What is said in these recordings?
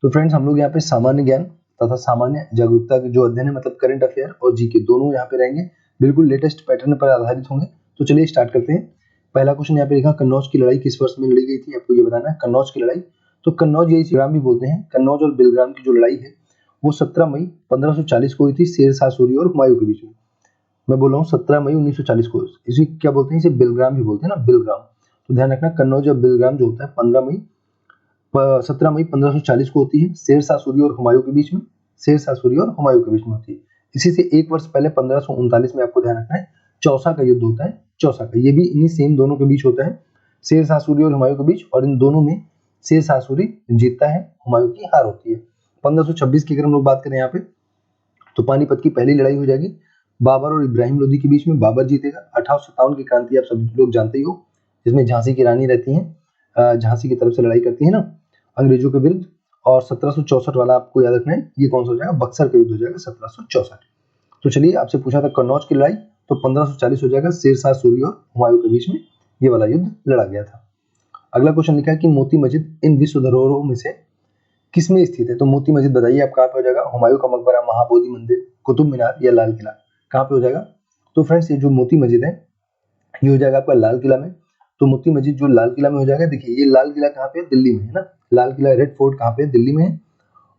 तो फ्रेंड्स हम लोग यहाँ पे सामान्य ज्ञान तथा सामान्य जागरूकता के जो अध्ययन है मतलब करंट अफेयर और जीके दोनों यहाँ पे रहेंगे, बिल्कुल लेटेस्ट पैटर्न पर आधारित होंगे। तो चलिए स्टार्ट करते हैं। पहला क्वेश्चन यहाँ पे लिखा, कन्नौज की लड़ाई किस वर्ष में लड़ी गई थी, आपको ये बताना है। कन्नौज की लड़ाई, तो कन्नौज यही बेलग्राम भी बोलते हैं। कन्नौज और बेलग्राम की जो लड़ाई है वो 17 मई 1540 को हुई थी, शेर शाह सूरी और हुमायूं के बीच में। मैं बोल रहा हूँ 17 मई 1940 को। इसी क्या बोलते हैं, इसे बेलग्राम भी बोलते हैं ना, बेलग्राम। तो ध्यान रखना, कन्नौज और बेलग्राम जो होता है 17 मई 1540 को होती है, शेर शाह सूरी और हुमायूं के बीच में। शेर शाह सूरी और हुमायूं के बीच में होती है। इसी से एक वर्ष पहले 1539 में आपको ध्यान रखना है चौसा का युद्ध होता है। चौसा का, ये भी इन्हीं सेम दोनों के बीच होता है, शेर शाह सूरी और हुमायूं के बीच, और इन दोनों में शेर शाह सूरी जीतता है, हुमायूं की हार होती है। 1526 की अगर हम लोग बात करें यहाँ पे, तो पानीपत की पहली लड़ाई हो जाएगी बाबर और इब्राहिम लोदी के बीच में। बाबर जीतेगा। 1857 की क्रांति आप सब लोग जानते ही हो, जिसमें झांसी की रानी रहती हैं, झांसी की तरफ से लड़ाई करती है ना अंग्रेजों के विरुद्ध। और 1764 वाला आपको याद रखना है, ये कौन सा हो जाएगा, बक्सर के युद्ध हो जाएगा 1764। तो चलिए, आपसे पूछा था कन्नौज की लड़ाई, तो 1540 हो जाएगा, शेर शाह सूरी और हुमायूं के बीच में ये वाला युद्ध लड़ा गया था। अगला क्वेश्चन लिखा है कि मोती मस्जिद इन विश्व धरोहरों में से किस में स्थित है। तो मोती मस्जिद बताइए आप कहाँ पे हो जाएगा, हुमायूं का मकबरा, महाबोधि मंदिर, कुतुब मीनार या लाल किला, कहाँ पे हो जाएगा। तो फ्रेंड्स ये जो मोती मस्जिद है ये हो जाएगा आपका लाल किला में। तो मोती मस्जिद जो लाल किला में हो जाएगा। देखिए ये लाल किला कहाँ पे है, दिल्ली में है ना। लाल किला, रेड फोर्ट कहाँ पे है, दिल्ली में है।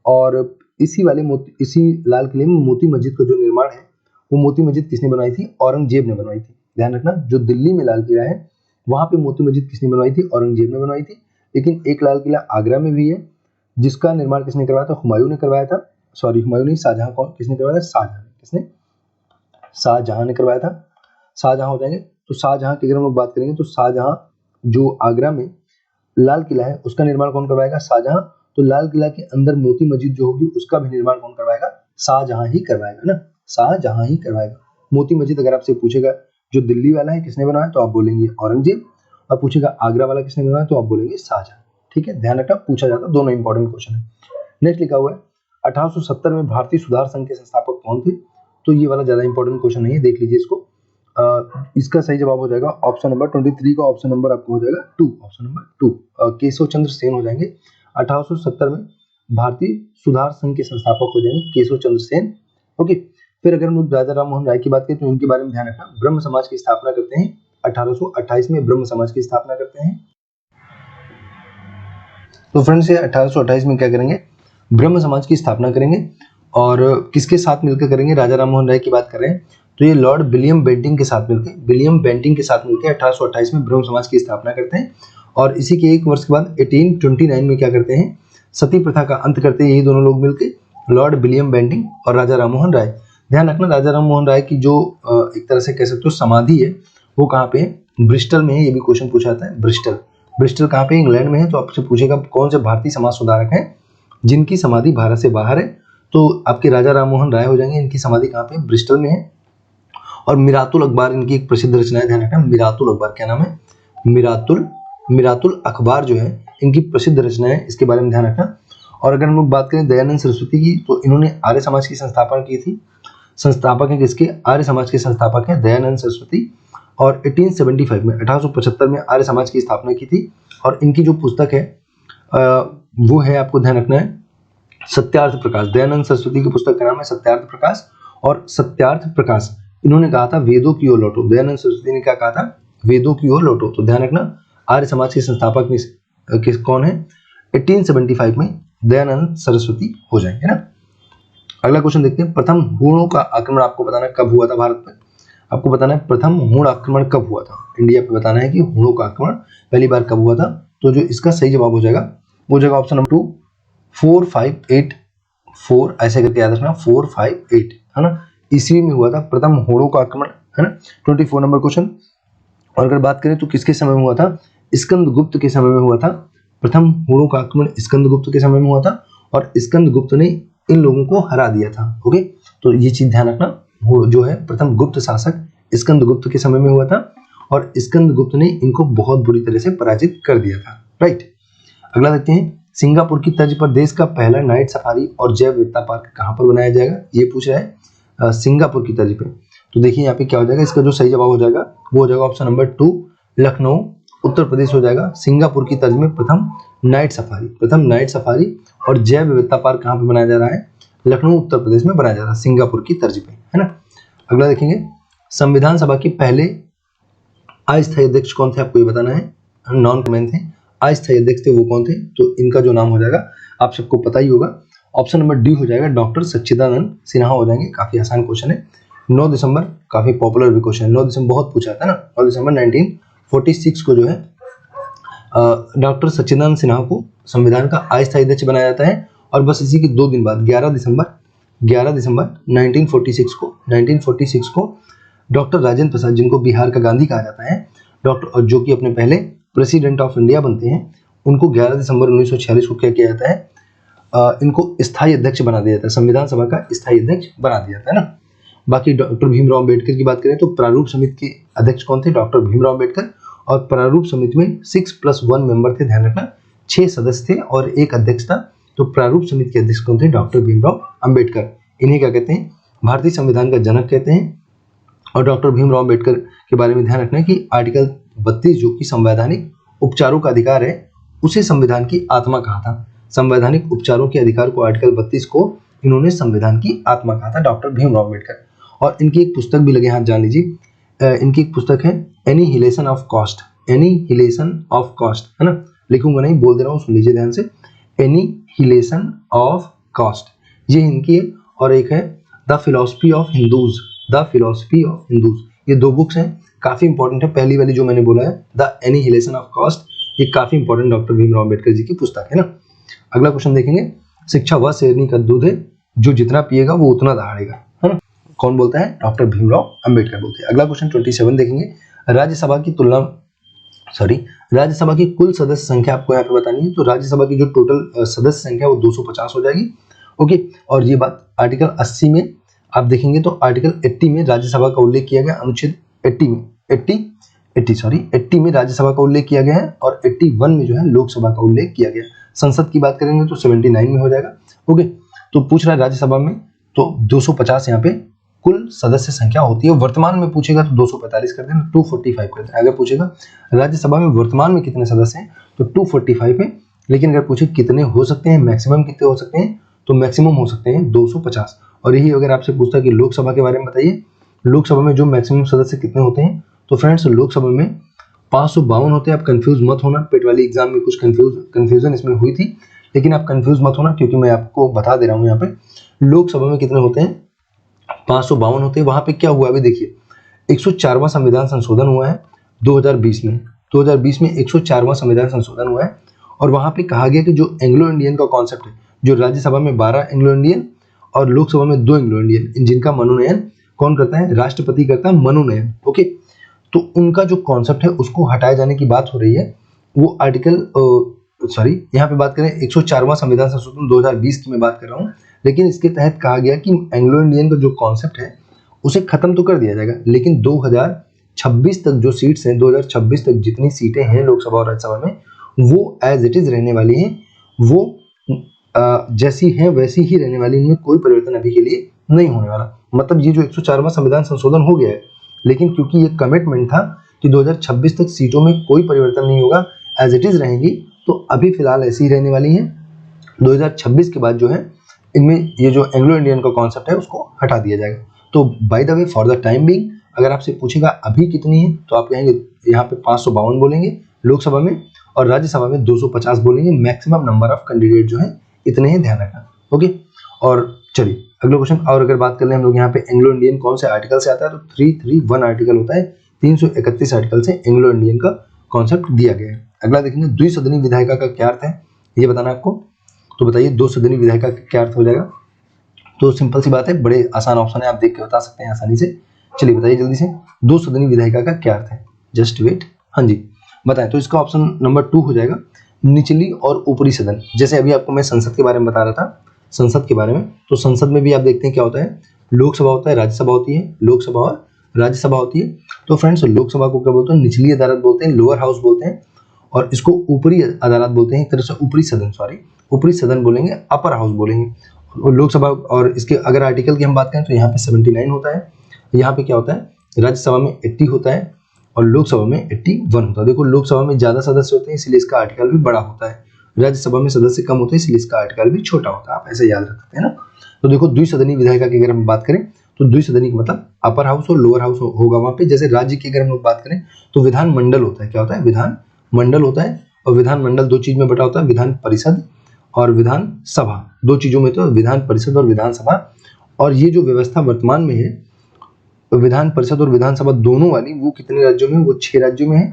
और इसी लाल किले में मोती मस्जिद का जो निर्माण है, वो मोती मस्जिद किसने बनवाई थी, औरंगजेब ने बनवाई थी। ध्यान रखना, जो दिल्ली में लाल किला है वहां पे मोती मस्जिद किसने बनवाई थी, औरंगजेब ने बनवाई थी। लेकिन एक लाल किला आगरा में भी है, जिसका निर्माण किसने करवाया था, हुमायूं ने करवाया था। सॉरी, हुमायूं नहीं, शाहजहां। कौन किसने करवाया था, शाहजहां ने। किसने, शाहजहां ने करवाया था। शाहजहां हो जाएंगे। तो शाहजहां की अगर हम लोग बात करेंगे, तो शाहजहां जो आगरा में लाल किला है उसका निर्माण कौन करवाएगा, शाहजहां। तो लाल किला के अंदर मोती मस्जिद जो होगी उसका भी निर्माण कौन करवाएगा, शाहजहां ही करवाएगा ना, शाहजहां ही करवाएगा। मोती मस्जिद अगर आपसे पूछेगा जो दिल्ली वाला है किसने बनाया, तो आप बोलेंगे औरंगजेब। और पूछेगा आगरा वाला किसने बनाया, तो आप बोलेंगे शाहजहां। ठीक है, ध्यान रखना, पूछा जाता है, दोनों इंपॉर्टेंट क्वेश्चन है। नेक्स्ट लिखा हुआ है 1870 में भारतीय सुधार संघ के संस्थापक कौन थे। तो ये वाला ज्यादा इंपॉर्टेंट क्वेश्चन नहीं है, देख लीजिए इसको। इसका सही जवाब हो जाएगा ऑप्शन नंबर 23 का ऑप्शन नंबर आपको हो जाएगा 2, ऑप्शन नंबर 2, केशव चंद्र सेन हो जाएंगे। 1870 में भारतीय सुधार संघ के संस्थापक हो जाएंगे केशव चंद्र सेन। ओके, फिर अगर हम लोग राजा राम मोहन राय की बात करें तो इनके बारे में ध्यान रखना, ब्रह्म समाज की स्थापना करते हैं 1828 में, ब्रह्म समाज की स्थापना करते हैं। तो फ्रेंड्स ये 1828 में क्या करेंगे, ब्रह्म समाज की स्थापना करेंगे। और किसके साथ मिलकर करेंगे, राजा राम मोहन राय की बात कर रहे हैं तो ये लॉर्ड विलियम बेंटिंग के साथ मिलकर, 1828 में ब्रह्म समाज की स्थापना करते हैं। और इसी के एक वर्ष के बाद 1829 में क्या करते हैं, सती प्रथा का अंत करते हैं यही दोनों लोग मिलकर, लॉर्ड विलियम बेंटिंग और राजा राम मोहन राय। ध्यान रखना, राजा राम मोहन राय की जो एक तरह से कह सकते हो समाधि है वो कहाँ पे है, ब्रिस्टल में है। ये भी क्वेश्चन पूछा जाता है, ब्रिस्टल कहाँ पे, इंग्लैंड में है। तो आपसे पूछेगा कौन से भारतीय समाज सुधारक हैं जिनकी समाधि भारत से बाहर है, तो आपके राजा राम मोहन राय हो जाएंगे। इनकी समाधि कहाँ पे, ब्रिस्टल में है। और मिरातुल अखबार इनकी एक प्रसिद्ध रचना है, ध्यान रखना, मिरातुल अखबार, क्या नाम है, मिरातुल अखबार जो है इनकी प्रसिद्ध रचना है, इसके बारे में ध्यान रखना। और अगर हम लोग बात करें दयानंद सरस्वती की, तो इन्होंने आर्य समाज की संस्थापना की थी। संस्थापक है किसके, आर्य समाज के संस्थापक है दयानंद सरस्वती। और 1875 में 1875 में आर्य समाज की स्थापना की थी। और इनकी जो पुस्तक है वो है, आपको ध्यान रखना है, सत्यार्थ प्रकाश। दयानंद सरस्वती की पुस्तक का नाम है सत्यार्थ प्रकाश। और सत्यार्थ प्रकाश इन्होंने कहा था वेदों की ओर लौटो, दयानंद सरस्वती ने क्या कहा था, वेदों की ओर लौटो। तो ध्यान रखना, आर्य समाज के संस्थापक किस कौन है, 1875 में दयानंद सरस्वती हो जाएंगे ना। अगला क्वेश्चन देखते हैं, प्रथम हूणों का आक्रमण आपको बताना कब हुआ था भारत पर। आपको बताना है प्रथम हूण आक्रमण कब हुआ था इंडिया पे, बताना है कि हूणों का आक्रमण पहली बार कब हुआ था। तो जो इसका सही जवाब हो जाएगा वो जाएगा ऑप्शन नंबर 2, 4584, ऐसे करके याद रखना, 458 है ना, ईस्वी में हुआ था प्रथम हूणों का आक्रमण, है ना। 24 नंबर क्वेश्चन। और अगर बात करें तो किसके समय में हुआ था, स्कंदगुप्त के समय में हुआ था। प्रथम हूणों का आक्रमण स्कंदगुप्त के समय में हुआ था, और स्कंदगुप्त ने इन लोगों को हरा दिया था। ओके, तो ये चीज ध्यान रखना, जो है प्रथम गुप्त शासक स्कंदगुप्त के समय में हुआ था, और स्कंदगुप्त ने इनको बहुत बुरी तरह से पराजित कर दिया था। राइट, अगला देखते हैं, सिंगापुर की तर्ज पर देश का पहला नाइट सफारी और जैव विविधता पार्क कहाँ पर बनाया जाएगा, ये पूछ रहा है सिंगापुर की तर्ज पे। तो देखिए यहाँ पे क्या हो जाएगा, इसका जो सही जवाब हो जाएगा वो हो जाएगा ऑप्शन नंबर 2, लखनऊ। उत्तर प्रदेश हो जाएगा। सिंगापुर की तर्ज में प्रथम नाइट सफारी और जैव विविधता पार्क कहाँ पे बनाया जा रहा है? लखनऊ उत्तर प्रदेश में बनाया जा रहा है, सिंगापुर की तर्ज पे, है ना। अगला देखेंगे, संविधान सभा के पहले अस्थायी अध्यक्ष कौन थे? आपको ये बताना है। नॉन कमेंट थे, अस्थायी अध्यक्ष थे, वो कौन थे? तो इनका जो नाम हो जाएगा आप सबको पता ही होगा। ऑप्शन नंबर डी हो जाएगा, डॉक्टर सच्चिदानंद सिन्हा हो जाएंगे। काफी आसान क्वेश्चन है। 9 दिसंबर, काफी पॉपुलर भी क्वेश्चन है, 9 दिसंबर बहुत पूछा था ना। 9 दिसंबर 1946 को जो है डॉक्टर सच्चिदानंद सिन्हा को संविधान का अस्थायी अध्यक्ष बनाया जाता है। और बस इसी के 2 दिन बाद 11 दिसंबर 1946 को डॉक्टर राजेंद्र प्रसाद, जिनको बिहार का गांधी कहा जाता है, डॉक्टर, और जो कि अपने पहले प्रेसिडेंट ऑफ इंडिया बनते हैं, उनको 11 दिसंबर 1946 को क्या किया जाता है? इनको स्थायी अध्यक्ष बना दिया जाता है, संविधान सभा का स्थायी अध्यक्ष बना दिया जाता है ना। बाकी डॉक्टर भीमराव अम्बेडकर की बात करें तो प्रारूप समिति के अध्यक्ष कौन थे? डॉक्टर भीमराव अम्बेडकर। और प्रारूप समिति में 6+1 मेंबर थे, ध्यान रखना, 6 सदस्य थे और 1 अध्यक्ष था। तो प्रारूप समिति के अध्यक्ष कौन थे? डॉक्टर भीमराव अम्बेडकर। इन्हें क्या कहते हैं? भारतीय संविधान का जनक कहते हैं। और डॉक्टर भीमराव अम्बेडकर के बारे में ध्यान रखना है कि आर्टिकल 32 जो कि संवैधानिक उपचारों का अधिकार है, उसे संविधान की आत्मा कहा था। संवैधानिक उपचारों के अधिकार को, आर्टिकल 32 को इन्होंने संविधान की आत्मा कहा था, डॉक्टर भीमराव अम्बेडकर। और इनकी एक पुस्तक भी लगे हाथ, जान लीजिए। इनकी एक पुस्तक है एनिहिलेशन ऑफ कास्ट, है ना। लिखूंगा नहीं, बोल दे रहा हूँ, सुन लीजिए ध्यान से। एनिहिलेशन ऑफ कास्ट, ये इनकी है। और एक है द फिलॉसफी ऑफ हिंदूज, ये 2 बुक्स हैं, काफी इंपॉर्टेंट है। पहली वाली जो मैंने बोला है द एनिहिलेशन ऑफ कास्ट, ये काफी इंपॉर्टेंट डॉक्टर भीमराव अम्बेडकर जी की पुस्तक है ना। अगला क्वेश्चन देखेंगे, शिक्षा वह शेरनी का दूध है जो जितना पिएगा वो उतना दहाड़ेगा, है ना। कौन बोलता है? डॉक्टर भीमराव अम्बेडकर बोलते हैं। अगला क्वेश्चन 27 देखेंगे, राज्यसभा की कुल सदस्य संख्या आपको यहाँ पे बतानी है। तो राज्यसभा की जो टोटल सदस्य संख्या वो 250 हो जाएगी, ओके। और ये बात आर्टिकल 80 में आप देखेंगे तो आर्टिकल 80 में राज्यसभा का उल्लेख किया गया, अनुच्छेद 80 में राज्यसभा का उल्लेख किया गया है। और 81 में जो है लोकसभा का उल्लेख किया गया। संसद की बात करेंगे तो 79 में हो जाएगा, ओके। तो पूछ रहा है राज्यसभा में, तो 250 यहाँ पे कुल सदस्य संख्या होती है। वर्तमान में पूछेगा तो 245 कर देना, 245 कर देना। अगर पूछेगा राज्यसभा में वर्तमान में कितने सदस्य हैं तो 245 है। लेकिन अगर पूछे कितने हो सकते हैं, मैक्सिमम कितने हो सकते हैं, तो मैक्सिमम हो सकते हैं 250। और यही अगर आपसे पूछता है कि लोकसभा के बारे में बताइए, लोकसभा में जो मैक्सिमम सदस्य कितने होते हैं, तो फ्रेंड्स लोकसभा में 552 होते हैं। आप कंफ्यूज मत होना, पेट वाली एग्जाम में कुछ कंफ्यूजन इसमें हुई थी, लेकिन आप कंफ्यूज मत होना, क्योंकि मैं आपको बता दे रहा हूँ यहाँ पे लोकसभा में कितने होते हैं, 552 होते हैं। वहां पे क्या हुआ अभी देखिए, 104वां संविधान संशोधन हुआ है 2020 में। 2020 में 104वां संविधान संशोधन हुआ है। और वहां पे कहा गया कि जो एंग्लो इंडियन का कॉन्सेप्ट है, जो राज्यसभा में 12 एंग्लो इंडियन और लोकसभा में 2 एंग्लो इंडियन, जिनका मनोनयन कौन करता है? राष्ट्रपति करता है मनोनयन, ओके। तो उनका जो कॉन्सेप्ट है उसको हटाए जाने की बात हो रही है। वो आर्टिकल यहाँ पे बात करें 104वां संविधान संशोधन 2020 की मैं बात कर रहा हूँ। लेकिन इसके तहत कहा गया कि एंग्लो इंडियन का जो कॉन्सेप्ट है उसे खत्म तो कर दिया जाएगा, लेकिन 2026 तक जो सीट्स हैं, 2026 तक जितनी सीटें हैं लोकसभा और राज्यसभा में, वो एज इट इज रहने वाली हैं। वो जैसी हैं वैसी ही रहने वाली, इनमें कोई परिवर्तन अभी के लिए नहीं होने वाला। मतलब ये जो 104वां संविधान संशोधन हो गया है, लेकिन क्योंकि ये कमिटमेंट था कि 2026 तक सीटों में कोई परिवर्तन नहीं होगा, एज इट इज रहेंगी, तो अभी फिलहाल ऐसी ही रहने वाली हैं। 2026 के बाद जो है इनमें ये जो एंग्लो इंडियन का कॉन्सेप्ट है उसको हटा दिया जाएगा। तो by the way, for the time being, अगर आपसे पूछेगा अभी कितनी है, तो आप कहेंगे यहाँ पे 552 बोलेंगे लोकसभा में, और राज्यसभा में 250 बोलेंगे। मैक्सिमम नंबर ऑफ कैंडिडेट जो है इतने ही, ध्यान रखना, ओके। और चलिए अगला क्वेश्चन। और अगर बात कर ले हम लोग यहाँ पे एंग्लो इंडियन कौन से आर्टिकल से आता है, तो 331 आर्टिकल होता है। 331 आर्टिकल से एंग्लो इंडियन का कॉन्सेप्ट दिया गया है। अगला देखेंगे, द्विसदनी विधायिका का क्या अर्थ है, ये बताना आपको। तो बताइए दो सदनी विधायिका का क्या अर्थ हो जाएगा। तो सिंपल सी बात है, बड़े आसान ऑप्शन है, आप देख के बता सकते हैं आसानी से। चलिए बताइए जल्दी से, दो सदनी विधायिका का क्या अर्थ है। जस्ट वेट, हाँ जी बताएं। तो इसका ऑप्शन नंबर 2 हो जाएगा, निचली और ऊपरी सदन। जैसे अभी आपको मैं संसद के बारे में बता रहा था, संसद के बारे में, तो संसद में भी आप देखते हैं क्या होता है, लोकसभा होता है, राज्यसभा होती है, लोकसभा और राज्यसभा होती है। तो फ्रेंड्स लोकसभा को क्या बोलते हैं, निचली अदालत बोलते हैं, लोअर हाउस बोलते हैं, और इसको ऊपरी अदालत बोलते हैं, एक तरह से ऊपरी सदन, ऊपरी सदन बोलेंगे, अपर हाउस बोलेंगे। और लोकसभा, और इसके अगर आर्टिकल की हम बात करें तो यहाँ पे 79 होता है, यहाँ पे क्या होता है, राज्यसभा में 80 होता है, और लोकसभा में 81 होता है। देखो लोकसभा में ज्यादा सदस्य होते हैं इसलिए इसका आर्टिकल भी बड़ा होता है, राज्यसभा में सदस्य कम होते हैं इसलिए इसका आर्टिकल भी छोटा होता है, आप ऐसे याद रख सकते हैं ना। तो देखो द्विसदनीय विधायिका की अगर हम बात करें तो द्विसदनीय का मतलब अपर हाउस और लोअर हाउस होगा वहां पे। जैसे राज्य की अगर हम लोग बात करें तो विधान मंडल होता है, क्या होता है, विधान मंडल होता है। और विधान मंडल दो चीज में बटा होता है, विधान परिषद और विधान सभा, दो चीजों में, तो विधान परिषद और विधानसभा। और ये जो व्यवस्था वर्तमान में है विधान परिषद और विधानसभा दोनों वाली, वो कितने राज्यों में, वो 6 राज्यों में है,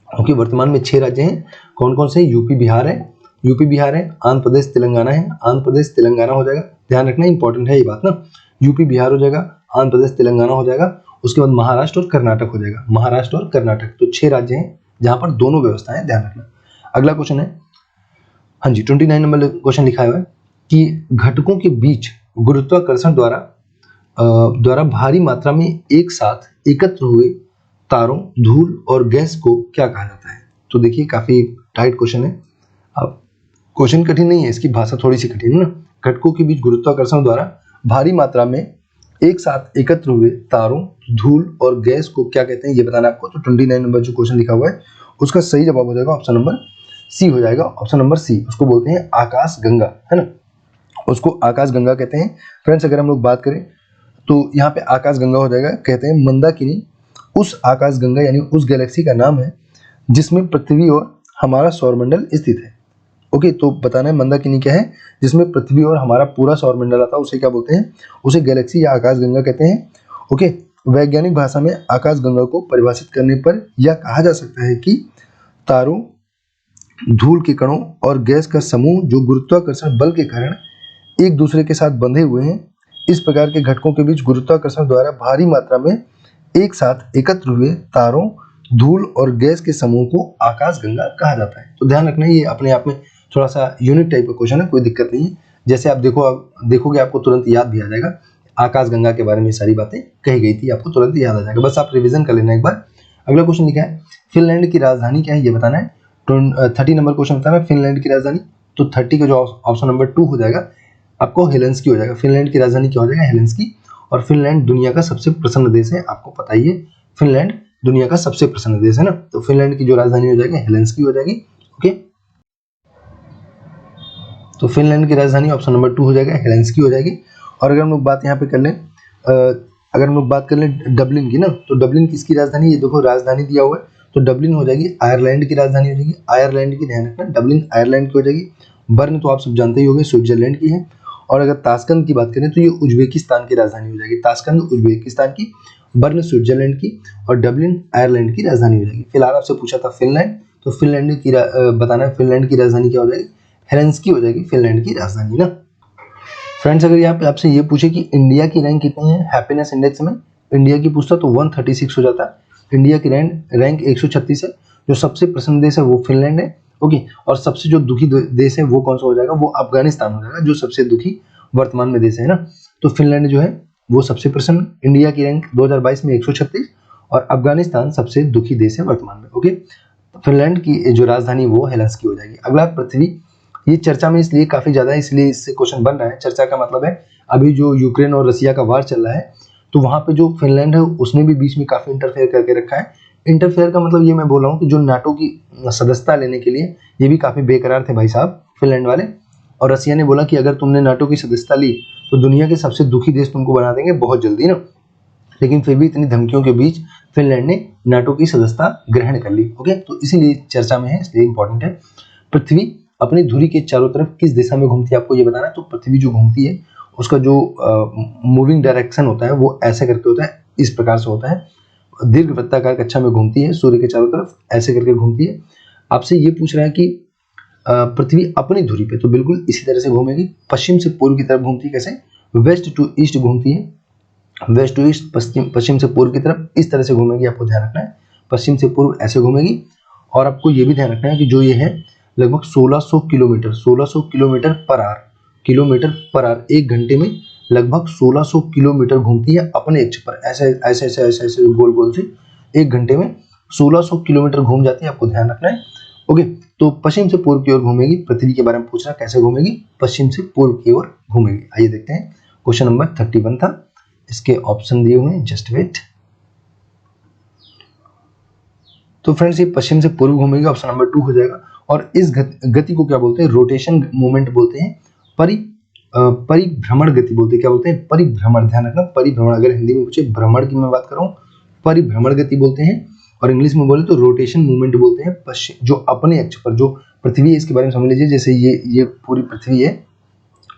क्योंकि वर्तमान में 6 राज्य हैं। कौन कौन से, यूपी बिहार है, आंध्र प्रदेश तेलंगाना है, आंध्र प्रदेश तेलंगाना हो जाएगा, ध्यान रखना इंपॉर्टेंट है ये बात ना, यूपी बिहार हो जाएगा, आंध्र प्रदेश तेलंगाना हो जाएगा, उसके बाद महाराष्ट्र और कर्नाटक हो जाएगा, महाराष्ट्र और कर्नाटक, तो 6 राज्य हैं जहां पर दोनों व्यवस्थाएं, ध्यान रखना। अगला क्वेश्चन है, हाँ जी 29 नंबर क्वेश्चन लिखा हुआ है कि घटकों के बीच गुरुत्वाकर्षण द्वारा भारी मात्रा में एक साथ एकत्र हुए तारों, धूल और गैस को क्या कहा जाता है। तो देखिए काफी टाइट क्वेश्चन है, अब क्वेश्चन कठिन नहीं है, इसकी भाषा थोड़ी सी कठिन है ना। घटकों के बीच गुरुत्वाकर्षण द्वारा भारी मात्रा में एक साथ एकत्र हुए तारों, धूल और गैस को क्या कहते हैं ये बताना आपको। तो 29 नंबर जो क्वेश्चन लिखा हुआ है उसका सही जवाब हो जाएगा ऑप्शन नंबर सी हो जाएगा, ऑप्शन नंबर सी। उसको बोलते हैं आकाश गंगा, है ना, उसको आकाश गंगा कहते हैं। फ्रेंड्स अगर हम लोग बात करें तो यहाँ पे आकाश गंगा हो जाएगा, कहते हैं मंदाकिनी उस आकाश गंगा यानी उस गैलेक्सी का नाम है जिसमें पृथ्वी और हमारा सौरमंडल स्थित है। ओके, तो बताना है मंदाकिनी क्या है, जिसमें पृथ्वी और हमारा पूरा सौरमंडल आता है, उसे क्या बोलते हैं, उसे गैलेक्सी या आकाश गंगा कहते हैं। ओके, वैज्ञानिक भाषा में आकाश गंगा को परिभाषित करने पर यह कहा जा सकता है कि तारों, धूल के कणों और गैस का समूह जो गुरुत्वाकर्षण बल के कारण एक दूसरे के साथ बंधे हुए हैं, इस प्रकार के घटकों के बीच गुरुत्वाकर्षण द्वारा भारी मात्रा में एक साथ एकत्र हुए तारों, धूल और गैस के समूह को आकाश गंगा कहा जाता है। तो ध्यान रखना ये अपने आप में थोड़ा सा यूनिक टाइप का क्वेश्चन है, कोई दिक्कत नहीं है। जैसे आप देखोगे आपको तुरंत याद भी आ जाएगा, आकाश गंगा के बारे में सारी बातें कही गई थी, आपको तुरंत याद आ जाएगा, बस आप रिविजन कर लेना एक बार। अगला क्वेश्चन लिखा है फिनलैंड की राजधानी क्या है ये बताना है। 30 नंबर क्वेश्चन बताना है फिनलैंड की राजधानी। तो 30 का जो ऑप्शन नंबर 2 हो जाएगा आपको हेलेंस्की हो जाएगा। फिनलैंड की राजधानी क्या हो जाएगा, हेलेंस्की। और फिनलैंड दुनिया का सबसे प्रसन्न देश है, आपको पता ही है, फिनलैंड दुनिया का सबसे प्रसन्न देश है ना। तो फिनलैंड की जो राजधानी हो जाएगी हेलेंस्की हो जाएगी। ओके, तो फिनलैंड की राजधानी ऑप्शन नंबर 2 हो जाएगा, हेलेंस्की हो जाएगी। और अगर हम लोग बात यहाँ पे कर लें, अगर हम लोग बात कर लें डबलिन की ना, तो डबलिन किसकी राजधानी, ये देखो राजधानी दिया हुआ है, तो डबलिन हो जाएगी आयरलैंड की राजधानी हो जाएगी, आयरलैंड की, ध्यान रखना डबलिन आयरलैंड की हो जाएगी। बर्न तो आप सब जानते ही होंगे स्विट्जरलैंड की है। और अगर ताशकंद की बात करें तो ये उज्बेकिस्तान की राजधानी हो जाएगी, ताशकंद उज्बेकिस्तान की, बर्न स्विट्जरलैंड की और डबलिन आयरलैंड की राजधानी हो जाएगी। फिलहाल आपसे पूछा था फिनलैंड, तो फिनलैंड की बताना है फिनलैंड की राजधानी क्या हो जाएगी, हेलेंस्की हो जाएगी फिनलैंड की राजधानी ना। फ्रेंड्स अगर यहाँ पे आपसे ये पूछे कि इंडिया की रैंक कितनी है हैप्पीनेस इंडेक्स में, इंडिया की पूछता तो 136 हो जाता है। इंडिया की रैंक 136 है। जो सबसे प्रसन्न देश है वो फिनलैंड है। ओके, और सबसे जो दुखी देश है वो कौन सा हो जाएगा, वो अफगानिस्तान हो जाएगा, जो सबसे दुखी वर्तमान में देश है ना। तो फिनलैंड जो है वो सबसे प्रसन्न, इंडिया की रैंक 2022 में 136 और अफगानिस्तान सबसे दुखी देश है वर्तमान में। ओके, फिनलैंड की जो राजधानी वो हेलेंस्की हो जाएगी। अगला पृथ्वी, ये चर्चा में इसलिए काफी ज्यादा है, इसलिए इससे क्वेश्चन बन रहा है। चर्चा का मतलब है अभी जो यूक्रेन और रसिया का वार चल रहा है, तो वहां पे जो फिनलैंड है उसने भी बीच में काफी इंटरफेयर करके रखा है। इंटरफेयर का मतलब ये मैं बोल रहा हूँ कि जो नाटो की सदस्यता लेने के लिए ये भी काफी बेकरार थे भाई साहब फिनलैंड वाले। और रसिया ने बोला कि अगर तुमने नाटो की सदस्यता ली तो दुनिया के सबसे दुखी देश तुमको बना देंगे बहुत जल्दी ना। लेकिन फिर भी इतनी धमकियों के बीच फिनलैंड ने नाटो की सदस्यता ग्रहण कर ली। ओके, तो इसीलिए चर्चा में है, इसलिए इंपॉर्टेंट है। पृथ्वी अपनी धुरी के चारों तरफ किस दिशा में घूमती है आपको ये बताना है। तो पृथ्वी जो घूमती है उसका जो मूविंग डायरेक्शन होता है वो ऐसे करके होता है, इस प्रकार से होता है, दीर्घ वृत्ताकार कक्षा में घूमती है, सूर्य के चारों तरफ ऐसे करके घूमती है। आपसे ये पूछ रहा है कि पृथ्वी अपनी धुरी पे, तो बिल्कुल इसी तरह से घूमेगी, पश्चिम से पूर्व की तरफ घूमती है। कैसे, वेस्ट टू ईस्ट घूमती है, वेस्ट टू ईस्ट, पश्चिम से पूर्व की तरफ इस तरह से घूमेगी, आपको ध्यान रखना है, पश्चिम से पूर्व ऐसे घूमेगी। और आपको ये भी ध्यान रखना है कि जो ये है लगभग 1600 किलोमीटर पर आवर, एक घंटे में लगभग 1600 किलोमीटर घूमती है अपने अक्ष पर, ऐसे ऐसे ऐसे ऐसे ऐसे गोल गोल से एक घंटे में 1600 किलोमीटर घूम जाती है, आपको ध्यान रखना है। ओके, तो पश्चिम से पूर्व की ओर घूमेगी। पृथ्वी के बारे में पूछ रहा कैसे घूमेगी, पश्चिम से पूर्व की ओर घूमेगी। आइए देखते हैं, क्वेश्चन नंबर 31 था, इसके ऑप्शन दिए हुए हैं, जस्ट वेट। तो फ्रेंड्स ये पश्चिम से पूर्व घूमेगी, ऑप्शन नंबर 2 हो जाएगा। और इस गति को क्या बोलते हैं? रोटेशन मूवमेंट बोलते हैं, परिभ्रमण गति बोलते हैं। क्या बोलते हैं? परिभ्रमण। ध्यान रखना, परिभ्रमण। अगर हिंदी में पूछे भ्रमण की मैं बात कर रहा हूँ, परिभ्रमण गति बोलते हैं। और इंग्लिश में बोले तो रोटेशन मूवमेंट बोलते हैं। पश्चिम जो अपने अक्ष पर जो पृथ्वी है, इसके बारे में समझ लीजिए। जैसे ये पूरी पृथ्वी है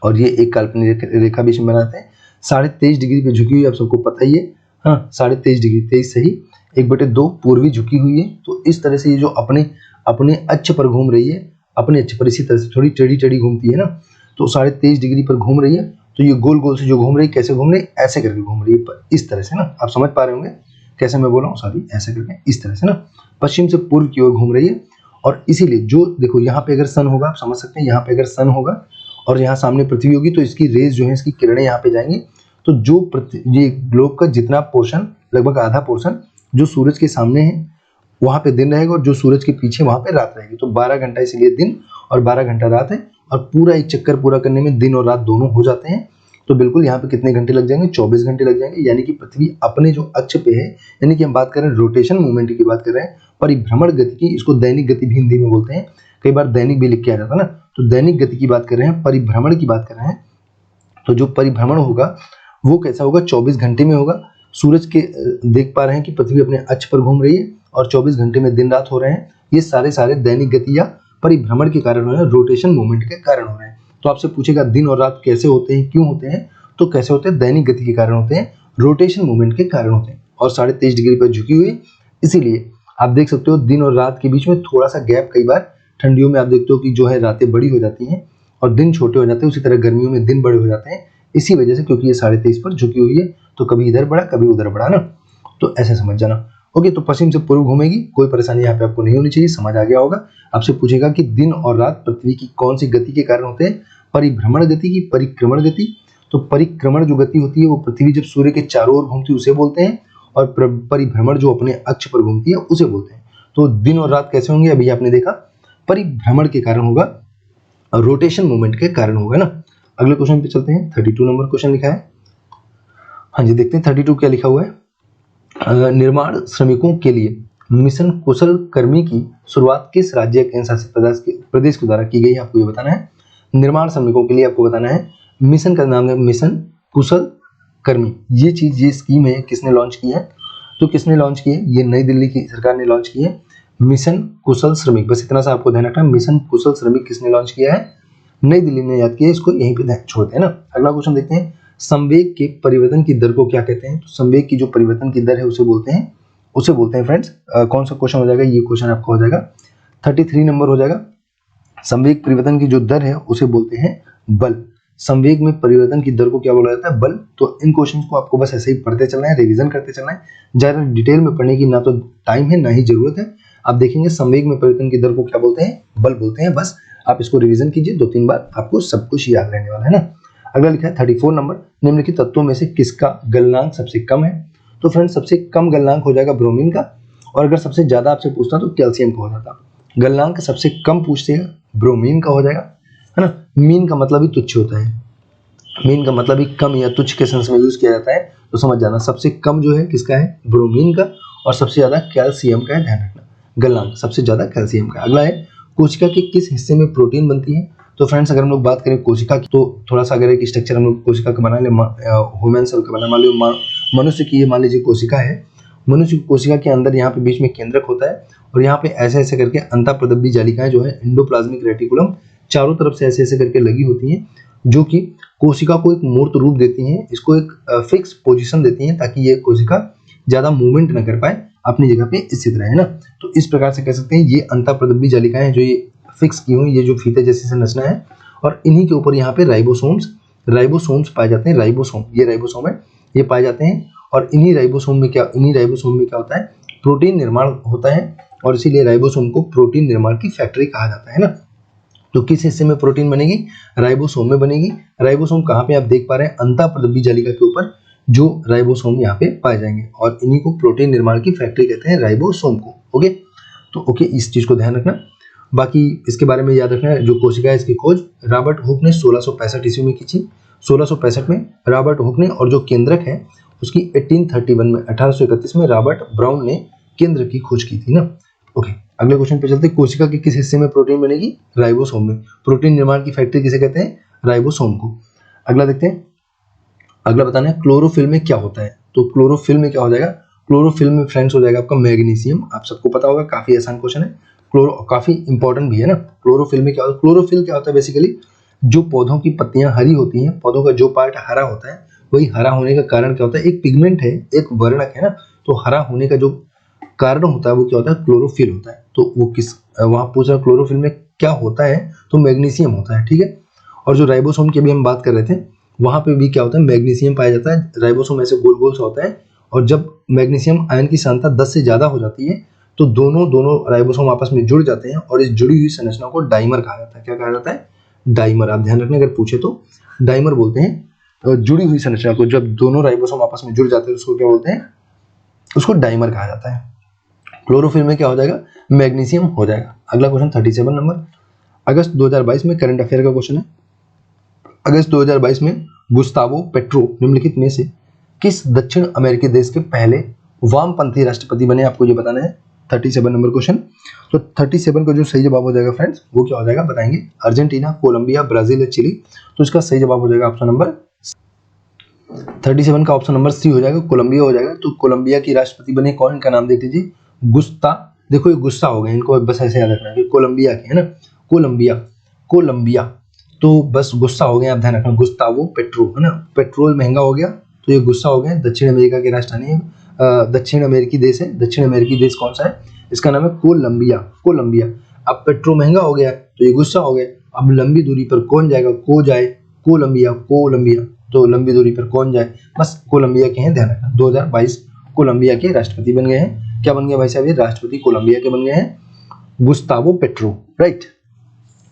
और ये एक काल्पनिक रेखा बीच में बनाते हैं, 23.5 डिग्री पे झुकी हुई, आप सबको पता ही है। हाँ, 23.5 डिग्री, 23 सही, 1/2 पूर्वी झुकी हुई है। तो इस तरह से ये जो अपने अक्ष पर घूम रही है, अपने अक्ष पर इसी तरह से थोड़ी टेढ़ी घूमती है ना, तो 23.5 डिग्री पर घूम रही है। तो ये गोल गोल से जो घूम रही है, कैसे घूम रही है? ऐसे करके घूम रही है, इस तरह से ना। आप समझ पा रहे होंगे कैसे मैं बोल रहा हूँ, सॉरी, ऐसे करके इस तरह से ना, पश्चिम से पूर्व की ओर घूम रही है। और इसीलिए जो देखो यहाँ पे अगर सन होगा, आप समझ सकते हैं, यहाँ पे अगर सन होगा और यहाँ सामने पृथ्वी होगी, तो इसकी रेज जो है, इसकी किरणें यहाँ पे जाएंगी। तो जो ये ग्लोब का जितना पोर्शन, लगभग आधा पोर्शन जो सूरज के सामने है, वहां पे दिन रहेगा, और जो सूरज के पीछे वहां पे रात रहेगी। तो 12 घंटा इसलिए दिन और 12 घंटा रात है। और पूरा एक चक्कर पूरा करने में दिन और रात दोनों हो जाते हैं। तो बिल्कुल यहाँ पे कितने घंटे लग जाएंगे? 24 घंटे लग जाएंगे। यानी कि पृथ्वी अपने जो अक्ष पे है, यानी कि हम बात कर रहे हैं रोटेशन मूवमेंट की बात कर रहे हैं, परिभ्रमण गति की। इसको दैनिक गति भी हिंदी में बोलते हैं, कई बार दैनिक भी लिख के आ जाता है ना। तो दैनिक गति की बात कर रहे हैं, परिभ्रमण की बात कर रहे हैं। तो जो परिभ्रमण होगा वो कैसा होगा? 24 घंटे में होगा। सूरज के देख पा रहे हैं कि पृथ्वी अपने अक्ष पर घूम रही है और 24 घंटे में दिन रात हो रहे हैं। ये सारे दैनिक गति या परिभ्रमण के कारण हो रहे हैं, रोटेशन मूवमेंट के कारण हो रहे हैं। तो आपसे पूछेगा दिन और रात कैसे होते हैं, क्यों होते हैं? तो कैसे होते हैं? दैनिक गति के कारण होते हैं, रोटेशन मूवमेंट के कारण होते हैं। और 23.5 डिग्री पर झुकी हुई, इसीलिए आप देख सकते हो दिन और रात के बीच में थोड़ा सा गैप, कई बार ठंडियों में आप देखते हो कि जो है रातें बड़ी हो जाती हैं और दिन छोटे हो जाते हैं। उसी तरह गर्मियों में दिन बड़े हो जाते हैं, इसी वजह से, क्योंकि ये 23.5 पर झुकी हुई है। तो कभी इधर बढ़ा, कभी उधर बढ़ा ना, तो ऐसे समझ जाना। ओके, तो पश्चिम से पूर्व घूमेगी, कोई परेशानी यहाँ पे आपको नहीं होनी चाहिए, समझ आ गया होगा। आपसे पूछेगा कि दिन और रात पृथ्वी की कौन सी गति के कारण होते हैं? परिभ्रमण गति की परिक्रमण गति। तो परिक्रमण जो गति होती है, वो पृथ्वी जब सूर्य के चारों ओर घूमती है उसे बोलते हैं, और परिभ्रमण जो अपने अक्ष पर घूमती है उसे बोलते हैं। तो दिन और रात कैसे होंगे? अभी आपने देखा, परिभ्रमण के कारण होगा, रोटेशन मूवमेंट के कारण होगा ना। अगले क्वेश्चन पे चलते हैं। 32 नंबर क्वेश्चन लिखा है। हाँ जी, देखते हैं 32 क्या लिखा हुआ है। निर्माण श्रमिकों के लिए मिशन कुशल कर्मी की शुरुआत किस राज्य केंद्र शासित प्रदेश के द्वारा की गई है? आपको ये बताना है। निर्माण श्रमिकों के लिए आपको बताना है। मिशन का नाम है मिशन कुशल कर्मी। ये स्कीम है, किसने लॉन्च की है? तो किसने लॉन्च की है? ये नई दिल्ली की सरकार ने लॉन्च की है, मिशन कुशल श्रमिक। बस इतना सा आपको ध्यान रखना, मिशन कुशल श्रमिक किसने लॉन्च किया है? नई दिल्ली ने याद किया। इसको यहीं पे छोड़ते हैं ना। अगला क्वेश्चन देखते हैं। संवेग के परिवर्तन की दर को क्या कहते हैं? तो संवेग की जो परिवर्तन की दर है उसे बोलते हैं फ्रेंड्स, कौन सा क्वेश्चन हो जाएगा? ये क्वेश्चन आपका हो जाएगा 33 नंबर हो जाएगा। संवेग परिवर्तन की जो दर है उसे बोलते हैं बल। संवेग में परिवर्तन की दर को क्या बोला जाता है? बल। तो इन क्वेश्चंस को आपको बस ऐसे ही पढ़ते चलना है, रिवीजन करते चलना है। ज्यादा डिटेल में पढ़ने की ना तो टाइम है ना ही जरूरत है। आप देखेंगे संवेग में परिवर्तन की दर को क्या बोलते हैं? बल बोलते हैं। बस आप इसको रिवीजन कीजिए 2-3 बार, आपको सब कुछ याद रहने वाला है ना। अगला लिखा है 34 नंबर। निम्नलिखित तत्वों में से किसका गलनांक सबसे कम है? तो फ्रेंड्स सबसे कम गलनांक हो जाएगा ब्रोमीन का, और अगर सबसे ज्यादा आपसे पूछता तो कैल्शियम का हो जाता। गलनांक सबसे कम पूछते हैं ब्रोमीन का हो जाएगा, है ना। मीन का मतलब ही तुच्छ होता है, मीन का मतलब ही कम या तुच्छ के सेंस में यूज किया जाता है। तो समझ जाना, सबसे कम जो है किसका है? ब्रोमीन का, और सबसे ज्यादा कैल्शियम का है। ध्यान रखना, गलनांक सबसे ज्यादा कैल्शियम का। अगला है कोशिका के किस हिस्से में प्रोटीन बनती है? तो फ्रेंड्स अगर हम लोग बात करें कोशिका की, तो थोड़ा सा अगर एक स्ट्रक्चर हम लोग कोशिका का बना ले, ह्यूमन सेल का बना, मान लो मनुष्य की ये मान लीजिए कोशिका है। मनुष्य की कोशिका के अंदर यहाँ पे बीच में केंद्रक होता है, और यहाँ पे ऐसे ऐसे करके अंतःप्रदब्बी जालिकाएं जो है एंडोप्लाज्मिक रेटिकुलम चारों तरफ से ऐसे ऐसे करके लगी होती हैं, जो कि कोशिका को एक मूर्त रूप देती हैं, इसको एक फिक्स पोजीशन देती हैं, ताकि ये कोशिका ज्यादा मूवमेंट न कर पाए, अपनी जगह पे स्थित रहे ना। तो इस प्रकार से कह सकते हैं ये अंतःप्रदब्बी जालिकाएं हैं जो ये फिक्स की हुई, ये जो फीते जैसी संरचना है, और इन्हीं के ऊपर यहाँ पे राइबोसोम्स पाए जाते हैं। राइबोसोम, ये राइबोसोम है, ये पाए जाते हैं। और इन्हीं राइबोसोम में क्या होता है? प्रोटीन निर्माण होता है, और इसीलिए राइबोसोम को प्रोटीन निर्माण की फैक्ट्री कहा जाता है ना। तो किस हिस्से में प्रोटीन बनेगी? राइबोसोम में बनेगी। राइबोसोम कहाँ पे आप देख पा रहे हैं? अंतःप्रदब्बी जालिका के ऊपर जो राइबोसोम यहाँ पे पाए जाएंगे, और इन्हीं को प्रोटीन निर्माण की फैक्ट्री कहते हैं, राइबोसोम को। ओके, तो ओके, इस चीज को ध्यान रखना। बाकी इसके बारे में याद रखना है, जो कोशिका है इसकी खोज रॉबर्ट हुक ने 1665 ईस्वी में की थी। 1665 में रॉबर्ट हुक ने, और जो केंद्रक है उसकी 1831 में 1831 में रॉबर्ट ब्राउन ने केंद्र की खोज की थी ना। ओके, अगले क्वेश्चन पे चलते हैं। कोशिका के किस हिस्से में प्रोटीन बनेगी? राइबोसोम में। प्रोटीन निर्माण की फैक्ट्री किसे कहते हैं? राइबोसोम को। अगला देखते हैं, अगला बताना है क्लोरोफिल में क्या होता है। तो क्लोरोफिल में क्या हो जाएगा? क्लोरोफिल में फ्रेंड्स हो जाएगा आपका मैग्नीशियम। आप सबको पता होगा, काफी आसान क्वेश्चन है, काफी इंपॉर्टेंट भी है ना। क्लोरोफिल में क्या होता है? क्लोरोफिल क्या होता है? बेसिकली जो पौधों की पत्तियां हरी होती हैं, पौधों का जो पार्ट हरा होता है, वही हरा होने का कारण क्या होता है? एक पिगमेंट है, एक वर्णक है ना। तो हरा होने का जो कारण होता है वो क्या होता है? क्लोरोफिल होता है। तो वो किस, वहां पूछ रहा क्लोरोफिल में क्या होता है, तो मैग्नीशियम होता है, ठीक है। और जो राइबोसोम की अभी हम बात कर रहे थे, वहां पे भी क्या होता है? मैग्नीशियम पाया जाता है। राइबोसोम ऐसे गोल गोल सा होता है, और जब मैग्नीशियम आयन की सांद्रता 10 से ज्यादा हो जाती है, तो दोनों राइबोसोम आपस में जुड़ जाते हैं, और इस जुड़ी हुई संरचना को डाइमर कहा जाता है। क्या कहा जाता है? डाइमर। आप ध्यान रखना, अगर पूछे तो डाइमर बोलते हैं। जुड़ी हुई संरचना को जब दोनों राइबोसोम आपस में जुड़ जाते हैं, उसको क्या बोलते हैं? उसको डाइमर कहा जाता है। क्लोरोफिल में क्या हो जाएगा? मैग्नीशियम हो जाएगा। अगला क्वेश्चन 37 नंबर, अगस्त 2022 में करंट अफेयर का क्वेश्चन है। अगस्त 2022 में गुस्तावो पेट्रो निम्नलिखित में से किस दक्षिण अमेरिकी देश के पहले वामपंथी राष्ट्रपति बने? आपको ये बताना है। 37 नंबर क्वेश्चन। तो 37 का जो सही जवाब हो जाएगा फ्रेंड्स, वो क्या हो जाएगा बताएंगे? अर्जेंटीना, कोलंबिया, ब्राजील या चिली। तो इसका सही जवाब हो जाएगा ऑप्शन नंबर 37 का ऑप्शन नंबर सी हो जाएगा, कोलंबिया हो जाएगा। तो कोलंबिया की राष्ट्रपति बने कौन? इनका नाम देख लीजिए, गुस्ता। देखो ये गुस्सा हो गए, इनको बस ऐसे याद रखना है कि कोलंबिया के है ना, कोलंबिया, कोलंबिया। तो बस गुस्सा हो गए, आप ध्यान रखना, गुस्तावो पेट्रो है ना। पेट्रोल महंगा हो गया तो ये गुस्सा हो गए। दक्षिण अमेरिका की राजधानी है, दक्षिण अमेरिकी देश है। दक्षिण अमेरिकी देश कौन सा है? इसका नाम है कोलंबिया, कोलंबिया। अब पेट्रोल महंगा हो गया तो ये गुस्सा हो गए। अब लंबी दूरी पर कौन जाएगा? को जाए, कोलंबिया, कोलंबिया। तो लंबी दूरी पर कौन जाए? बस कोलंबिया के हैं, ध्यान रखना। 2022 कोलंबिया के राष्ट्रपति बन गए हैं। क्या बन गए भाई साहब? ये राष्ट्रपति कोलंबिया के बन गए हैं, गुस्तावो पेट्रो, राइट।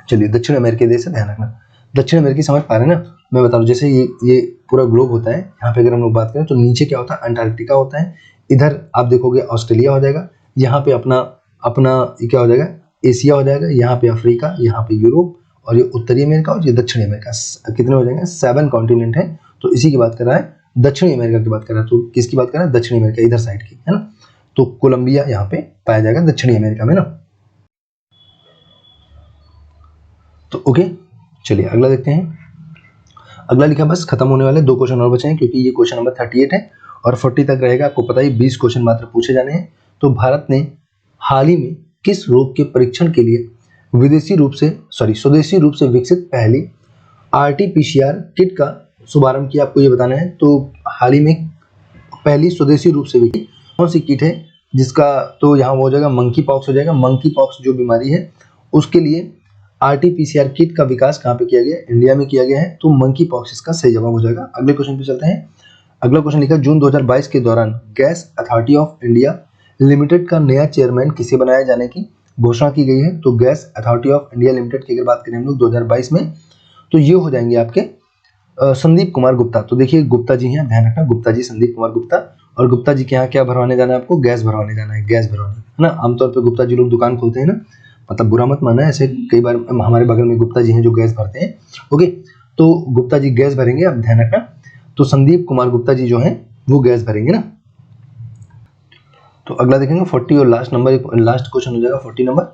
चलिए, दक्षिण अमेरिकी देश है, ध्यान रखना। दक्षिण अमेरिकी समझ पा रहे हैं ना? मैं बता रहा हूँ, जैसे ये पूरा ग्लोब होता है, यहाँ पे अगर हम लोग बात करें तो नीचे क्या होता है? अंटार्कटिका होता है। इधर आप देखोगे ऑस्ट्रेलिया हो जाएगा। यहाँ पे अपना अपना ये क्या हो जाएगा? एशिया हो जाएगा। यहाँ पे अफ्रीका, यहाँ पे यूरोप, और ये उत्तरी अमेरिका और ये दक्षिणी अमेरिका। कितने हो जाएंगे? 7 कॉन्टिनेंट है। तो इसी की बात कर रहा है, दक्षिणी अमेरिका की बात कर रहा है। तो किसकी बात कर रहा है? दक्षिणी अमेरिका, इधर साइड की, है ना। तो कोलंबिया यहाँ पे पाया जाएगा दक्षिणी अमेरिका में ना। तो ओके, चलिए अगला देखते हैं। अगला लिखा, बस खत्म होने वाले 2 क्वेश्चन और बचे हैं, क्योंकि ये क्वेश्चन नंबर 38 है और 40 तक रहेगा। आपको पता ही 20 क्वेश्चन मात्र पूछे जाने हैं। तो भारत ने हाल ही में किस रोग के परीक्षण के लिए स्वदेशी रूप से विकसित पहली RT-PCR किट का शुभारंभ किया? आपको ये बताना है। तो हाल ही में पहली स्वदेशी रूप से विकसित कौन सी किट है जिसका? तो यहाँ हो जाएगा मंकी पॉक्स हो जाएगा। मंकी पॉक्स जो बीमारी है उसके लिए RT-PCR किट का विकास कहाँ पे किया गया? इंडिया में किया गया है। तो मंकी पॉक्स इसका सही जवाब हो जाएगा। अगले क्वेश्चन पे चलते हैं। अगला क्वेश्चन लिखा, जून 2022 के दौरान gas authority of India limited का नया चेयरमैन किसे बनाए जाने की घोषणा की गई है? तो gas authority of India limited की अगर बात करें हम लोग 2022 में, तो ये हो जाएंगे आपके संदीप कुमार गुप्ता। तो देखिए गुप्ता जी हैं, ध्यान रखना, गुप्ता जी, संदीप कुमार गुप्ता। और गुप्ता जी के यहाँ क्या भरवाने जाना है आपको? गैस भरवाने जाना है, गैस भरवाने, है ना। आमतौर पर गुप्ता जी लोग दुकान खोलते हैं ना, मतलब बुरा मत माना, ऐसे कई बार हमारे बगल में गुप्ता जी हैं जो गैस भरते हैं। ओके, तो गुप्ता जी गैस भरेंगे, आप ध्यान रखना। तो संदीप कुमार गुप्ता जी जो हैं वो गैस भरेंगे ना। तो अगला देखेंगे 40 और लास्ट क्वेश्चन हो जाएगा 40 नंबर।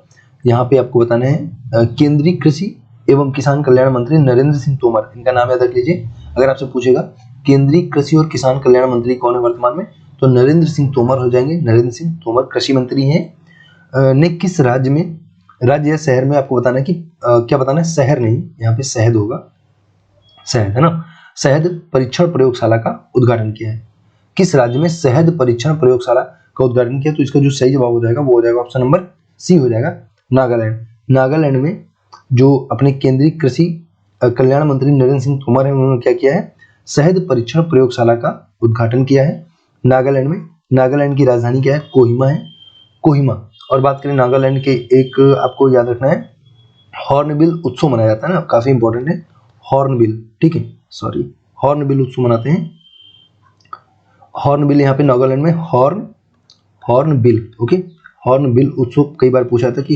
यहाँ पे आपको बताना है केंद्रीय कृषि एवं किसान कल्याण मंत्री नरेंद्र सिंह तोमर, इनका नाम याद रख लीजिए। अगर आपसे पूछेगा केंद्रीय कृषि और किसान कल्याण मंत्री कौन है वर्तमान में, तो नरेंद्र सिंह तोमर हो जाएंगे। नरेंद्र सिंह तोमर कृषि मंत्री हैं। ने किस राज्य में, राज्य या शहर में, आपको बताना है कि क्या बताना है? शहर नहीं, यहाँ पे शहद होगा, शहद है ना। शहद परीक्षण प्रयोगशाला का उद्घाटन किया है। किस राज्य में शहद परीक्षण प्रयोगशाला का उद्घाटन किया? तो इसका जो सही जवाब हो जाएगा वो हो जाएगा ऑप्शन नंबर सी हो जाएगा, नागालैंड। नागालैंड में जो अपने केंद्रीय कृषि कल्याण मंत्री नरेंद्र सिंह तोमर है, उन्होंने क्या किया है? शहद परीक्षण प्रयोगशाला का उद्घाटन किया है नागालैंड में। नागालैंड की राजधानी क्या है? कोहिमा है, कोहिमा। और बात करें नागालैंड के, एक आपको याद रखना है, हॉर्नबिल उत्सव मनाया जाता है ना, काफी इंपॉर्टेंट है हॉर्नबिल, ठीक है, सॉरी, हॉर्नबिल उत्सव मनाते हैं। हॉर्नबिल यहाँ पे नागालैंड में हॉर्नबिल, ओके, हॉर्नबिल उत्सव कई बार पूछा था कि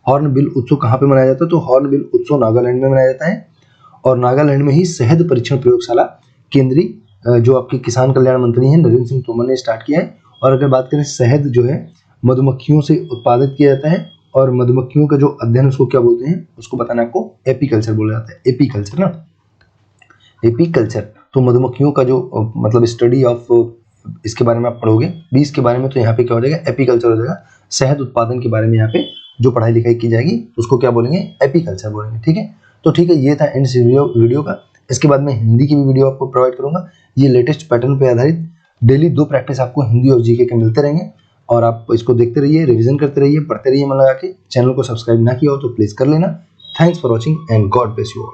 हॉर्नबिल उत्सव कहाँ पे मनाया जाता है? तो हॉर्नबिल उत्सव नागालैंड में मनाया जाता है। और नागालैंड में ही शहद परीक्षण प्रयोगशाला केंद्रीय जो आपके किसान कल्याण मंत्री हैं नरेंद्र सिंह तोमर ने स्टार्ट किया है। और अगर बात करें शहद जो है मधुमक्खियों से उत्पादित किया जाता है, और मधुमक्खियों का जो अध्ययन उसको क्या बोलते हैं, उसको बताना आपको एपीकल्चर बोला जाता है। एपीकल्चर ना, एपीकल्चर तो मधुमक्खियों का जो मतलब स्टडी ऑफ, इसके बारे में आप पढ़ोगे बीज के बारे में, तो यहाँ पे क्या हो जाएगा, एपीकल्चर हो जाएगा। शहद उत्पादन के बारे में यहाँ पे जो पढ़ाई लिखाई की जाएगी उसको क्या बोलेंगे, एपीकल्चर बोलेंगे। ठीक है, तो ठीक है, ये था एंड वीडियो का। इसके बाद मैं हिंदी की भी वीडियो आपको प्रोवाइड करूंगा। ये लेटेस्ट पैटर्न पे आधारित डेली 2 प्रैक्टिस आपको हिंदी और जीके के मिलते रहेंगे, और आप इसको देखते रहिए, रिवीजन करते रहिए, पढ़ते रहिए मन लगा के। चैनल को सब्सक्राइब ना किया हो तो प्लीज कर लेना। Thanks for watching and God bless you all.